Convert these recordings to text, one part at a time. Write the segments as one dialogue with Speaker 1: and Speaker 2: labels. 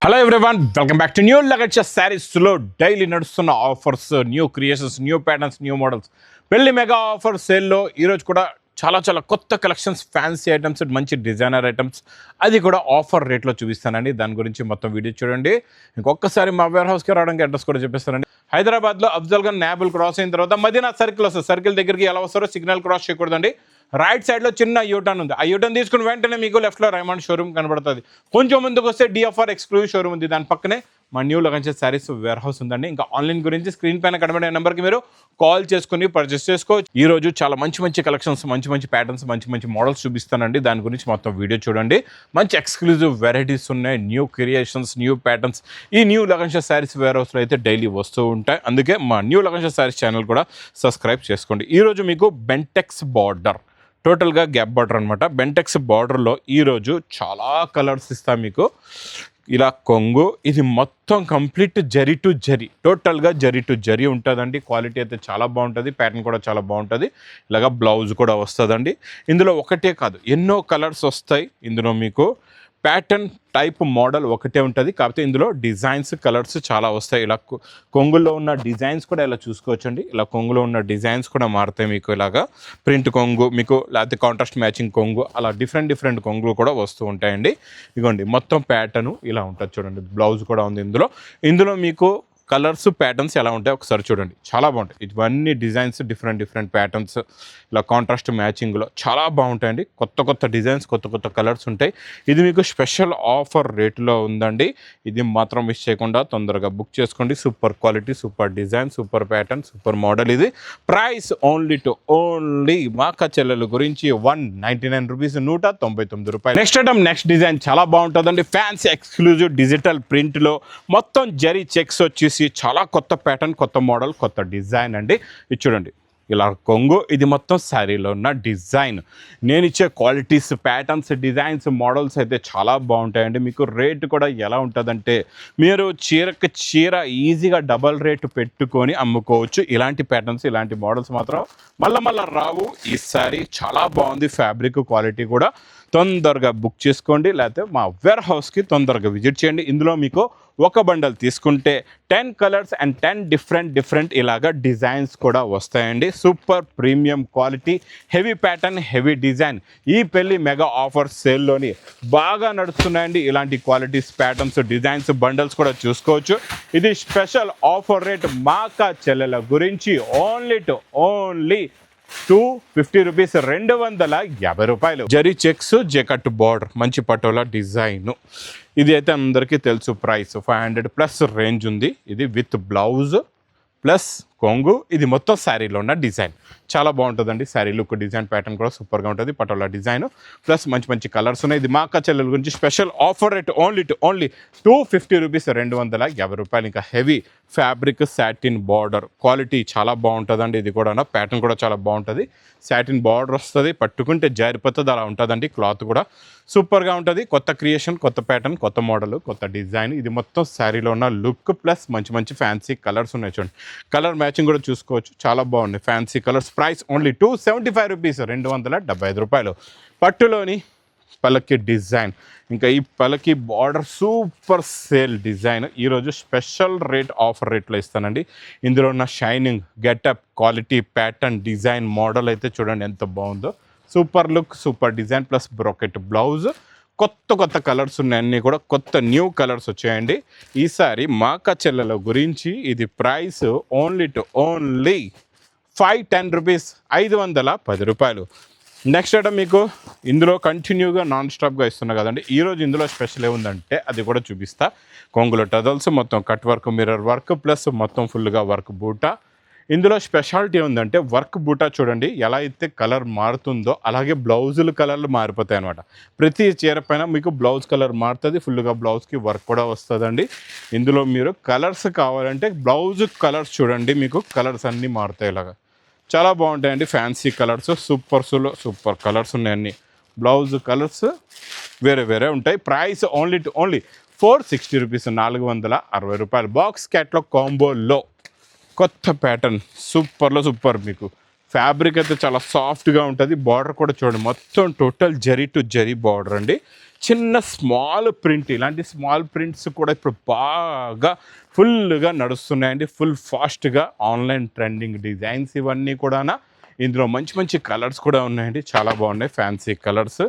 Speaker 1: Hello everyone, welcome back to new luggage శారీస్లో daily నడుస్తున్న offers, new creations, new patterns, new models, పెళ్లి mega offer సేల్లో ఈరోజు కూడా చాలా కొత్త కలెక్షన్స్, ఫ్యాన్సీ ఐటమ్స్, మంచి డిజైనర్ ఐటమ్స్, అది కూడా ఆఫర్ రేట్లో చూపిస్తానండి. దాని గురించి మొత్తం వీడియో చూడండి. ఇంకొకసారి మా వేర్ హౌస్కి రావడానికి అడ్రస్ కూడా చెప్పేస్తానండి. హైదరాబాద్లో అఫ్జల్గంజ్ నాబుల్ క్రాస్ అయిన తర్వాత మదీనా సర్కిల్ వస్తుంది. సర్కిల్ దగ్గరికి ఎలా వస్తారో సిగ్నల్ క్రాస్ చేయకూడదండి. రైట్ సైడ్లో చిన్న యూటర్న్ ఉంది. ఆ యూటర్న్ తీసుకుని వెంటనే మీకు లెఫ్ట్లో రైమండ్ షోరూమ్ కనబడుతుంది. కొంచెం ముందుకు వస్తే డిఎఫ్ఆర్ ఎక్స్క్లూజివ్ షోరూమ్ ఉంది. దాని పక్కనే మా new luggage saris warehouse ఉందండి. ఇంకా ఆన్లైన్ గురించి స్క్రీన్ పైన కనబడే నెంబర్కి మీరు కాల్ చేసుకుని పర్చేస్ చేసుకోవచ్చు. ఈ రోజు చాలా మంచి కలెక్షన్స్, మంచి ప్యాటర్న్స్, మంచి మోడల్స్ చూపిస్తానండి. దాని గురించి మొత్తం వీడియో చూడండి. మంచి ఎక్స్క్లూజివ్ వెరైటీస్ ఉన్నాయి, న్యూ క్రియేషన్స్, న్యూ ప్యాటర్న్స్. ఈ న్యూ లగేజ్ శారీస్ వేర్ హౌస్లో అయితే డైలీ వస్తూ ఉంటాయి. అందుకే మా న్యూ లగేజ్ శారీస్ ఛానల్ కూడా సబ్స్క్రైబ్ చేసుకోండి. ఈరోజు మీకు బెంటెక్స్ బార్డర్, టోటల్గా గ్యాప్ బార్డర్ అనమాట. బెంటెక్స్ బార్డర్లో ఈరోజు చాలా కలర్స్ ఇస్తాం మీకు. ఇలా కొంగు, ఇది మొత్తం కంప్లీట్ జరీ టు జరీ, టోటల్గా జరీ టు జరీ ఉంటుందండి. క్వాలిటీ అయితే చాలా బాగుంటుంది, ప్యాటర్న్ కూడా చాలా బాగుంటుంది. ఇలాగా బ్లౌజ్ కూడా వస్తుందండి. ఇందులో ఒకటే కాదు, ఎన్నో కలర్స్ వస్తాయి. ఇందులో మీకు ప్యాటర్న్ టైప్ మోడల్ ఒకటే ఉంటుంది, కాకపోతే ఇందులో డిజైన్స్, కలర్స్ చాలా వస్తాయి. ఇలా కొంగుల్లో ఉన్న డిజైన్స్ కూడా ఇలా చూసుకోవచ్చండి. ఇలా కొంగులో ఉన్న డిజైన్స్ కూడా మారుతాయి మీకు. ఇలాగా ప్రింట్ కొంగు మీకు, లేకపోతే కాంట్రాస్ట్ మ్యాచింగ్ కొంగు, అలా డిఫరెంట్ కొంగులు కూడా వస్తూ ఉంటాయండి. ఇదిగోండి మొత్తం ప్యాటర్న్ ఇలా ఉంటుంది చూడండి. బ్లౌజ్ కూడా ఉంది ఇందులో మీకు కలర్స్, ప్యాటర్న్స్ ఎలా ఉంటాయి ఒకసారి చూడండి. చాలా బాగుంటాయి. ఇవన్నీ డిజైన్స్, డిఫరెంట్ ప్యాటర్న్స్, ఇలా కాంట్రాస్ట్ మ్యాచింగ్లో చాలా బాగుంటాయండి. కొత్త డిజైన్స్, కొత్త కలర్స్ ఉంటాయి. ఇది మీకు స్పెషల్ ఆఫర్ రేట్లో ఉందండి. ఇది మాత్రం మిస్ చేయకుండా తొందరగా బుక్ చేసుకోండి. Super quality, super design, super pattern, super model. ఇది ప్రైస్ ఓన్లీ మాకా చెల్లెల గురించి 199 రూపీస్, 199 రూపాయలు. నెక్స్ట్ ఐటమ్, నెక్స్ట్ డిజైన్ చాలా బాగుంటుందండి. ఫ్యాన్సీ ఎక్స్క్లూజివ్ డిజిటల్ ప్రింట్లో మొత్తం జరీ చెక్స్ వచ్చేసి చాలా కొత్త ప్యాటర్న్, కొత్త మోడల్, కొత్త డిజైన్ అండి. ఇది చూడండి, ఇలా కొంగు, ఇది మొత్తం శారీలో ఉన్న డిజైన్. నేను ఇచ్చే క్వాలిటీస్, ప్యాటర్న్స్, డిజైన్స్, మోడల్స్ అయితే చాలా బాగుంటాయండి. మీకు రేటు కూడా ఎలా ఉంటుందంటే, మీరు చీర ఈజీగా డబల్ రేటు పెట్టుకొని అమ్ముకోవచ్చు. ఇలాంటి ప్యాటర్న్స్, ఇలాంటి మోడల్స్ మాత్రం మళ్ళా రావు. ఈ శారీ చాలా బాగుంది, ఫ్యాబ్రిక్ క్వాలిటీ కూడా. తొందరగా బుక్ చేసుకోండి, లేకపోతే మా వేర్ హౌస్కి తొందరగా విజిట్ చేయండి. ఇందులో మీకు ఒక బండల్ తీసుకుంటే 10 కలర్స్ అండ్ 10 డిఫరెంట్ ఇలాగా డిజైన్స్ కూడా వస్తాయండి. Super premium quality, heavy pattern, heavy design. ఈ పెళ్లి మెగా ఆఫర్ సేల్లోని బాగా నడుస్తున్నాయండి. ఇలాంటి క్వాలిటీస్, ప్యాటర్న్స్, డిజైన్స్, బండల్స్ కూడా చూసుకోవచ్చు. ఇది స్పెషల్ ఆఫర్ రేట్ మాకా చెల్లెల గురించి ఓన్లీ 250 రూపీస్, 250 రూపాయలు. జరీ చెక్స్, జెకట్ బార్డర్, మంచి పటోలా డిజైన్. ఇది అయితే అందరికీ తెలుసు. ప్రైస్ 500 ప్లస్ రేంజ్ ఉంది. ఇది విత్ బ్లౌజ్ ప్లస్ కొంగు. ఇది మొత్తం శారీలో ఉన్న డిజైన్ చాలా బాగుంటుందండి. శారీ లుక్, డిజైన్, ప్యాటర్న్ కూడా సూపర్గా ఉంటుంది. పటోలా డిజైన్ ప్లస్ మంచి కలర్స్ ఉన్నాయి. ఇది మా అక్క చెల్లెల గురించి special offer rate only 250 rupees, 250 రూపాయలు. ఇంకా heavy fabric, satin border, quality చాలా బాగుంటుందండి. ఇది కూడా ప్యాటర్న్ కూడా చాలా బాగుంటుంది. సాటిన్ బార్డర్ వస్తుంది, పట్టుకుంటే జారిపోతుంది, అలా ఉంటుందండి. క్లాత్ కూడా సూపర్గా ఉంటుంది. కొత్త క్రియేషన్, కొత్త ప్యాటర్న్, కొత్త మోడల్, కొత్త డిజైన్. ఇది మొత్తం శారీలో ఉన్న లుక్ ప్లస్ మంచి ఫ్యాన్సీ కలర్స్ ఉన్నాయి చూడండి. కలర్ మ్యాచింగ్ కూడా చూసుకోవచ్చు, చాలా బాగుంది. Fancy colours. Price only 275 rupees, 275 రూపాయలు. పట్టులోని పలకి డిజైన్, ఇంకా ఈ పలకి బార్డర్ సూపర్ సేల్ డిజైన్. ఈరోజు స్పెషల్ రేట్, ఆఫర్ రేట్లో ఇస్తానండి. ఇందులో ఉన్న shining, getup, quality, pattern, design, model అయితే చూడండి ఎంత బాగుందో. Super look, super design plus brocade blouse. కొత్త కలర్స్ ఉన్నాయి, అన్నీ కూడా కొత్త న్యూ కలర్స్ వచ్చాయండి. ఈసారి మాకా చెల్లెల గురించి ఇది ప్రైస్ ఓన్లీ 510 రూపీస్, 510 రూపాయలు. నెక్స్ట్ ఐటమ్ మీకు ఇందులో కంటిన్యూగా నాన్ స్టాప్గా ఇస్తున్నా కదండి. ఈరోజు ఇందులో స్పెషల్ ఏముందంటే అది కూడా చూపిస్తా. కొంగుల టజల్స్, మొత్తం cut work, mirror work plus మొత్తం ఫుల్గా వర్క్ బూటా. ఇందులో స్పెషాలిటీ ఉందంటే వర్క్ బూటా చూడండి, ఎలా అయితే కలర్ మారుతుందో అలాగే బ్లౌజులు కలర్లు మారిపోతాయి అనమాట. ప్రతి చీర పైన మీకు బ్లౌజ్ కలర్ మారుతుంది, ఫుల్గా బ్లౌజ్కి వర్క్ కూడా వస్తుందండి. ఇందులో మీరు కలర్స్ కావాలంటే బ్లౌజ్ కలర్స్ చూడండి, మీకు కలర్స్ అన్నీ మారుతాయి. ఇలాగా చాలా బాగుంటాయండి. ఫ్యాన్సీ కలర్స్, సూపర్ కలర్స్ ఉన్నాయండి. బ్లౌజ్ కలర్స్ వేరే ఉంటాయి. ప్రైస్ ఓన్లీ 460 రూపీస్, 460 రూపాయలు. బాక్స్ క్యాట్లాగ్ కాంబోలో కొత్త ప్యాటర్న్, సూపర్ మీకు ఫ్యాబ్రిక్ అయితే చాలా సాఫ్ట్గా ఉంటుంది. బార్డర్ కూడా చూడండి, మొత్తం total zari to zari border అండి. చిన్న స్మాల్ ప్రింట్, ఇలాంటి స్మాల్ ప్రింట్స్ కూడా ఇప్పుడు బాగా ఫుల్గా నడుస్తున్నాయండి. ఫుల్ ఫాస్ట్గా ఆన్లైన్ ట్రెండింగ్ డిజైన్స్ ఇవన్నీ కూడా. ఇందులో మంచి మంచి కలర్స్ కూడా ఉన్నాయండి, చాలా బాగున్నాయి. Fancy colours,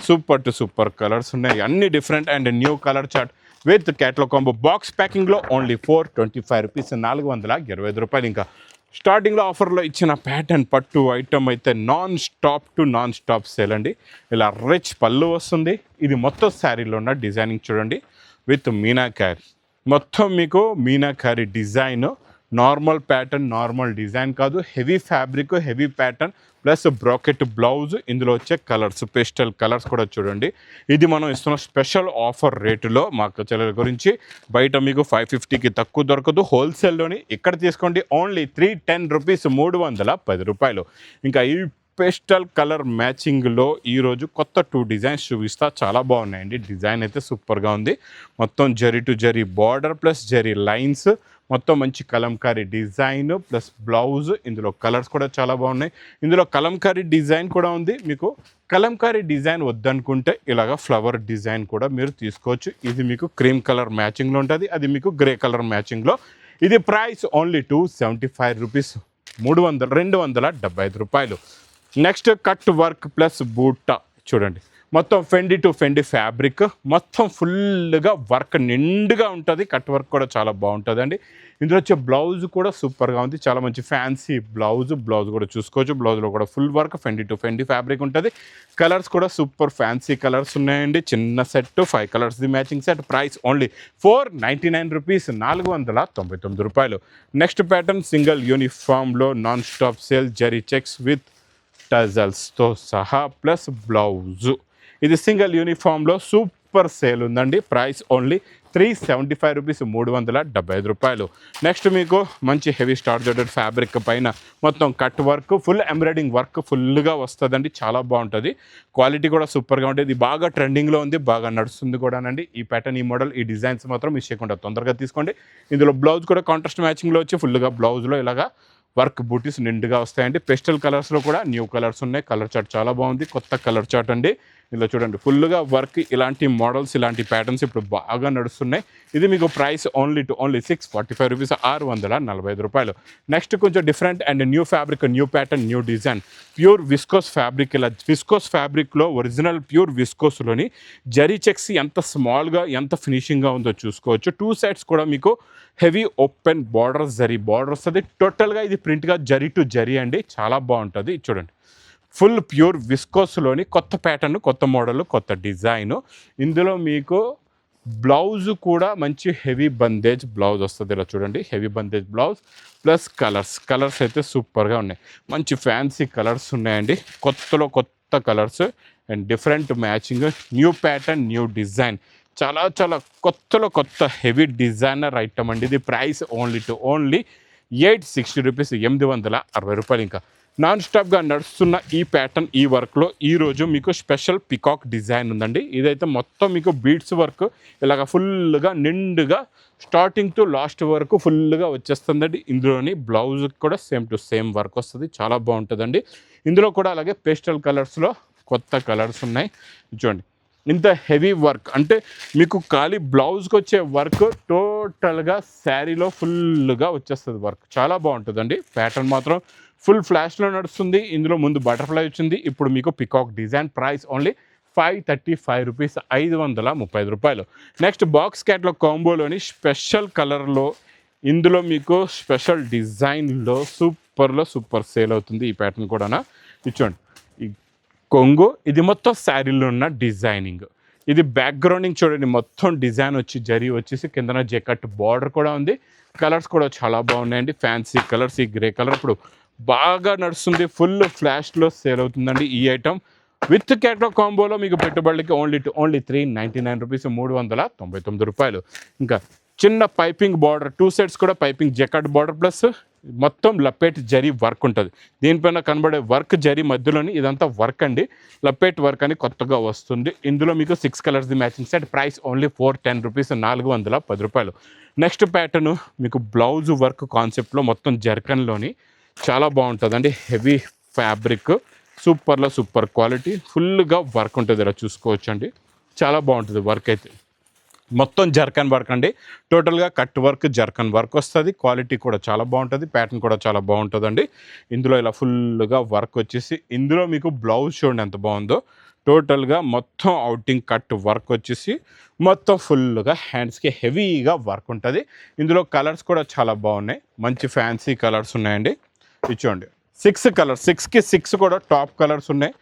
Speaker 1: super to super colours ఉన్నాయి. అన్ని different and new colour chart with catalogue combo box ప్యాకింగ్లో ఓన్లీ 425 రూపీస్, 425 రూపాయలు. ఇంకా స్టార్టింగ్లో ఆఫర్లో ఇచ్చిన ప్యాటర్న్ పట్టు ఐటమ్ అయితే నాన్ స్టాప్ సేల్ అండి. ఇలా రిచ్ పళ్ళు వస్తుంది. ఇది మొత్తం శారీలో ఉన్న డిజైనింగ్ చూడండి, విత్ మీనాకారి. మొత్తం మీకు meenakari design, normal pattern, normal design కాదు, heavy fabric, heavy pattern plus bracket blouse. ఇందులో వచ్చే కలర్స్, పేస్టల్ కలర్స్ కూడా చూడండి. ఇది మనం ఇస్తున్న స్పెషల్ ఆఫర్ రేటులో మాకు చెల్లెల గురించి. బయట మీకు 550కి తక్కువ దొరకదు, హోల్సేల్లోని ఇక్కడ తీసుకోండి ఓన్లీ 310 రూపీస్, 310 రూపాయలు. ఇంకా ఈ పేస్టల్ కలర్ మ్యాచింగ్లో ఈరోజు కొత్త 2 డిజైన్స్ చూపిస్తా, చాలా బాగున్నాయండి. డిజైన్ అయితే సూపర్గా ఉంది. మొత్తం zari to zari border plus zari lines, మొత్తం మంచి కలంకారీ డిజైన్ ప్లస్ బ్లౌజ్. ఇందులో కలర్స్ కూడా చాలా బాగున్నాయి. ఇందులో కలంకారీ డిజైన్ కూడా ఉంది. మీకు కలంకారీ డిజైన్ వద్దనుకుంటే ఇలాగ ఫ్లవర్ డిజైన్ కూడా మీరు తీసుకోవచ్చు. ఇది మీకు క్రీమ్ కలర్ మ్యాచింగ్లో ఉంటుంది, అది మీకు గ్రే కలర్ మ్యాచింగ్లో. ఇది ప్రైస్ ఓన్లీ 275 రూపీస్, 275 రూపాయలు. నెక్స్ట్ కట్ వర్క్ ప్లస్ బూటా చూడండి, మొత్తం ఫెండి టు ఫెండి ఫ్యాబ్రిక్, మొత్తం ఫుల్గా వర్క్ నిండుగా ఉంటుంది. కట్ వర్క్ కూడా చాలా బాగుంటుందండి. ఇందులో వచ్చే బ్లౌజ్ కూడా సూపర్గా ఉంది, చాలా మంచి ఫ్యాన్సీ బ్లౌజ్ కూడా చూసుకోవచ్చు. బ్లౌజ్లో కూడా full work, Fendi to Fendi fabric ఉంటుంది. కలర్స్ కూడా సూపర్ ఫ్యాన్సీ కలర్స్ ఉన్నాయండి. చిన్న set 5 colours the matching set. Price only 499 rupees, 499 రూపాయలు. నెక్స్ట్ ప్యాటర్న్ సింగిల్ యూనిఫామ్లో non stop sale zari checks with టజల్స్తో సహా ప్లస్ బ్లౌజు. ఇది సింగిల్ యూనిఫామ్లో సూపర్ సేల్ ఉందండి. ప్రైస్ ఓన్లీ 375 రూపీస్, 375 రూపాయలు. నెక్స్ట్ మీకు మంచి హెవీ స్టార్ జోడెడ్ ఫ్యాబ్రిక్ పైన మొత్తం cut work, full embroidering work ఫుల్గా వస్తుందండి. చాలా బాగుంటుంది, క్వాలిటీ కూడా సూపర్గా ఉంటుంది. ఇది బాగా ట్రెండింగ్లో ఉంది, బాగా నడుస్తుంది కూడానండి. ఈ ప్యాటర్న్, ఈ మోడల్, ఈ డిజైన్స్ మాత్రం మిస్ చేయకుండా తొందరగా తీసుకోండి. ఇందులో బ్లౌజ్ కూడా కాంట్రాస్ట్ మ్యాచింగ్లో వచ్చి ఫుల్గా బ్లౌజ్లో ఇలాగా వర్క్ బూటీస్ నిండుగా వస్తాయండి. పెస్టల్ కలర్స్లో కూడా న్యూ కలర్స్ ఉన్నాయి. కలర్ చార్ట్ చాలా బాగుంది, కొత్త కలర్ చార్ట్ అండి. ఇలా చూడండి ఫుల్గా వర్క్, ఇలాంటి మోడల్స్, ఇలాంటి ప్యాటర్న్స్ ఇప్పుడు బాగా నడుస్తున్నాయి. ఇది మీకు ప్రైస్ ఓన్లీ 645 రూపీస్, 645 రూపాయలు. నెక్స్ట్ కొంచెం different and new fabric, new pattern, new design, pure viscose fabric. ఇలా విస్కోస్ ఫ్యాబ్రిక్లో ఒరిజినల్ ప్యూర్ విస్కోస్లోని జరీ చెక్స్ ఎంత స్మాల్గా, ఎంత ఫినిషింగ్గా ఉందో చూసుకోవచ్చు. 2 సైడ్స్ కూడా మీకు heavy open border, zari border వస్తుంది. టోటల్గా ఇది ప్రింట్గా జరీ టు జరీ అండి, చాలా బాగుంటుంది. చూడండి ఫుల్ ప్యూర్ విస్కోస్లోని కొత్త ప్యాటర్న్, కొత్త మోడల్, కొత్త డిజైను. ఇందులో మీకు బ్లౌజ్ కూడా మంచి హెవీ బందేజ్ బ్లౌజ్ వస్తుంది. ఇలా చూడండి, heavy bandhej blouse plus colours అయితే సూపర్గా ఉన్నాయి. మంచి ఫ్యాన్సీ కలర్స్ ఉన్నాయండి, కొత్త colours and different matching, new pattern, new design. చాలా కొత్త హెవీ డిజైనర్ ఐటమ్ అండి. ఇది ప్రైస్ ఓన్లీ 860 రూపీస్, 860 రూపాయలు. ఇంకా నాన్ స్టాప్గా నడుస్తున్న ఈ ప్యాటర్న్, ఈ వర్క్లో ఈరోజు మీకు స్పెషల్ పికాక్ డిజైన్ ఉందండి. ఇదైతే మొత్తం మీకు బీడ్స్ వర్క్ ఇలాగ ఫుల్గా నిండుగా స్టార్టింగ్ టు లాస్ట్ వరకు ఫుల్గా వచ్చేస్తుందండి. ఇందులోని బ్లౌజ్ కూడా సేమ్ టు సేమ్ వర్క్ వస్తుంది, చాలా బాగుంటుందండి. ఇందులో కూడా అలాగే పేస్టల్ కలర్స్లో కొత్త కలర్స్ ఉన్నాయి. చూడండి ఇంత హెవీ వర్క్, అంటే మీకు ఖాళీ బ్లౌజ్కి వచ్చే వర్క్ టోటల్గా శారీలో ఫుల్గా వచ్చేస్తుంది వర్క్, చాలా బాగుంటుందండి. ప్యాటర్న్ మాత్రం ఫుల్ ఫ్లాష్లో నడుస్తుంది. ఇందులో ముందు బటర్ఫ్లై వచ్చింది, ఇప్పుడు మీకు peacock design. Price only 535 rupees, 530 రూపాయలు. నెక్స్ట్ బాక్స్ క్యాట్లాగ్ కాంబోలోని స్పెషల్ కలర్లో, ఇందులో మీకు స్పెషల్ డిజైన్లో సూపర్ సేల్ అవుతుంది. ఈ ప్యాటర్న్ కూడా ఇచ్చోండి, ఈ కొంగు, ఇది మొత్తం శారీలో ఉన్న డిజైనింగ్. ఇది బ్యాక్గ్రౌండింగ్ చూడండి, మొత్తం డిజైన్ వచ్చి జరీ వచ్చేసి కిందన జెకట్ బార్డర్ కూడా ఉంది. కలర్స్ కూడా చాలా బాగున్నాయండి, ఫ్యాన్సీ కలర్స్. ఈ గ్రే కలర్ ఇప్పుడు బాగా నడుస్తుంది, ఫుల్ ఫ్లాష్లో సేల్ అవుతుందండి ఈ ఐటమ్. విత్ క్యాట్లాగ్ కాంబోలో మీకు పెట్టుబడికి ఓన్లీ 399 రూపీస్, 399 రూపాయలు. ఇంకా చిన్న పైపింగ్ బార్డర్, 2 సెట్స్ కూడా పైపింగ్ జెకట్ బార్డర్ ప్లస్ మొత్తం లపేట్ జరీ వర్క్ ఉంటుంది. దీనిపైన కనబడే వర్క్ జరీ మధ్యలోని ఇదంతా వర్క్ అండి, లపేట్ వర్క్ అని కొత్తగా వస్తుంది. ఇందులో మీకు 6 colours the matching set. Price only 410 rupees, 410 రూపాయలు. నెక్స్ట్ ప్యాటర్న్ మీకు బ్లౌజ్ వర్క్ కాన్సెప్ట్లో మొత్తం జర్కన్లోని చాలా బాగుంటుందండి. హెవీ ఫ్యాబ్రిక్, సూపర్లో సూపర్ క్వాలిటీ, ఫుల్గా వర్క్ ఉంటుంది. ఇలా చూసుకోవచ్చండి, చాలా బాగుంటుంది వర్క్ అయితే. మొత్తం జర్కన్ వర్క్ అండి, టోటల్గా కట్ వర్క్ జర్కన్ వర్క్ వస్తుంది. క్వాలిటీ కూడా చాలా బాగుంటుంది, ప్యాటర్న్ కూడా చాలా బాగుంటుందండి. ఇందులో ఇలా ఫుల్గా వర్క్ వచ్చేసి, ఇందులో మీకు బ్లౌజ్ చూడండి ఎంత బాగుందో. టోటల్గా మొత్తం అవుటింగ్ కట్ వర్క్ వచ్చేసి మొత్తం ఫుల్గా హ్యాండ్స్కి హెవీగా వర్క్ ఉంటుంది. ఇందులో కలర్స్ కూడా చాలా బాగున్నాయి, మంచి ఫ్యాన్సీ కలర్స్ ఉన్నాయండి. ఇచ్చోండి 6 కలర్స్, 6కి 6 కూడా టాప్ కలర్స్ ఉన్నాయి,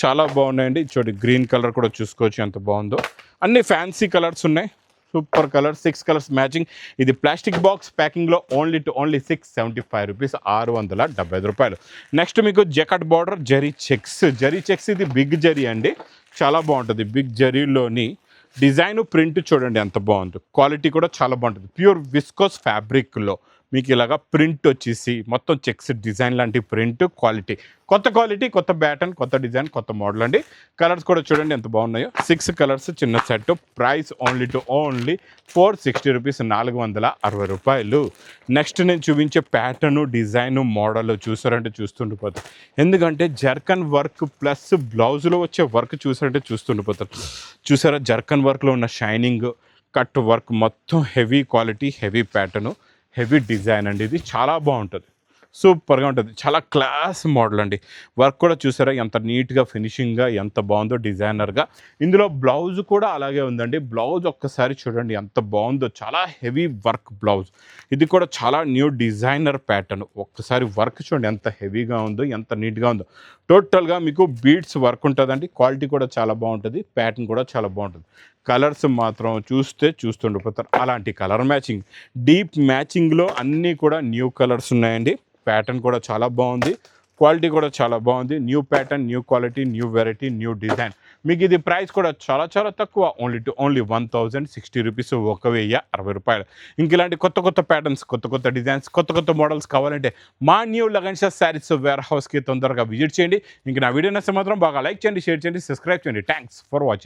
Speaker 1: చాలా బాగున్నాయండి. చూడండి గ్రీన్ కలర్ కూడా చూసుకోవచ్చు ఎంత బాగుందో. అన్ని ఫ్యాన్సీ కలర్స్ ఉన్నాయి, సూపర్ కలర్, 6 కలర్స్ మ్యాచింగ్. ఇది ప్లాస్టిక్ బాక్స్ ప్యాకింగ్లో ఓన్లీ 675 రూపీస్, 675 రూపాయలు. నెక్స్ట్ మీకు జకట్ బార్డర్ జరీ చెక్స్, ఇది బిగ్ జరీ అండి, చాలా బాగుంటుంది. బిగ్ జరీలోని డిజైన్ ప్రింట్ చూడండి ఎంత బాగుందో, క్వాలిటీ కూడా చాలా బాగుంటుంది. ప్యూర్ విస్కోస్ ఫ్యాబ్రిక్లో మీకు ఇలాగా ప్రింట్ వచ్చేసి మొత్తం చెక్స్ డిజైన్ లాంటి ప్రింట్, క్వాలిటీ, కొత్త ప్యాటర్న్, కొత్త డిజైన్, కొత్త మోడల్ అండి. కలర్స్ కూడా చూడండి ఎంత బాగున్నాయో. 6 కలర్స్ చిన్న సెట్, ప్రైస్ ఓన్లీ 460 రూపీస్, 460 రూపాయలు. నెక్స్ట్ నేను చూపించే ప్యాటర్న్, డిజైన్, మోడల్ చూసారంటే చూస్తుండిపోతారు. ఎందుకంటే జర్కన్ వర్క్ ప్లస్ బ్లౌజ్లో వచ్చే వర్క్ చూసారంటే చూస్తుండిపోతారు. చూసారా జర్కన్ వర్క్లో ఉన్న షైనింగ్, కట్ వర్క్, మొత్తం heavy quality, heavy pattern, heavy design అండి. ఇది చాలా బాగుంటుంది, సూపర్గా ఉంటుంది, చాలా క్లాస్ మోడల్ అండి. వర్క్ కూడా చూసారా ఎంత నీట్గా ఫినిషింగ్గా ఎంత బాగుందో డిజైనర్గా. ఇందులో బ్లౌజ్ కూడా అలాగే ఉందండి. బ్లౌజ్ ఒక్కసారి చూడండి ఎంత బాగుందో, చాలా హెవీ వర్క్ బ్లౌజ్. ఇది కూడా చాలా న్యూ డిజైనర్ ప్యాటర్న్. ఒక్కసారి వర్క్ చూడండి ఎంత హెవీగా ఉందో, ఎంత నీట్గా ఉందో. టోటల్గా మీకు బీడ్స్ వర్క్ ఉంటుందండి, క్వాలిటీ కూడా చాలా బాగుంటుంది, ప్యాటర్న్ కూడా చాలా బాగుంటుంది. కలర్స్ మాత్రం చూస్తుండిపోతారు. అలాంటి కలర్ మ్యాచింగ్, డీప్ మ్యాచింగ్లో అన్నీ కూడా న్యూ కలర్స్ ఉన్నాయండి. ప్యాటర్న్ కూడా చాలా బాగుంది, క్వాలిటీ కూడా చాలా బాగుంది. New pattern, new quality, new variety, new design. మీకు ఇది ప్రైస్ కూడా చాలా తక్కువ, ఓన్లీ 1060 రూపీస్, 1060 రూపాయలు. ఇంక ఇలాంటి కొత్త ప్యాటర్న్స్, కొత్త డిజైన్స్, కొత్త మోడల్స్ కావాలంటే మా న్యూ లగన్ షా శారీస్ వేర్ హౌస్కి తొందరగా విజిట్ చేయండి. ఇంక నా వీడియో నచ్చితే మాత్రం బాగా లైక్ చేయండి, షేర్ చేయండి, సబ్స్క్రైబ్ చేయండి. Thanks for watching.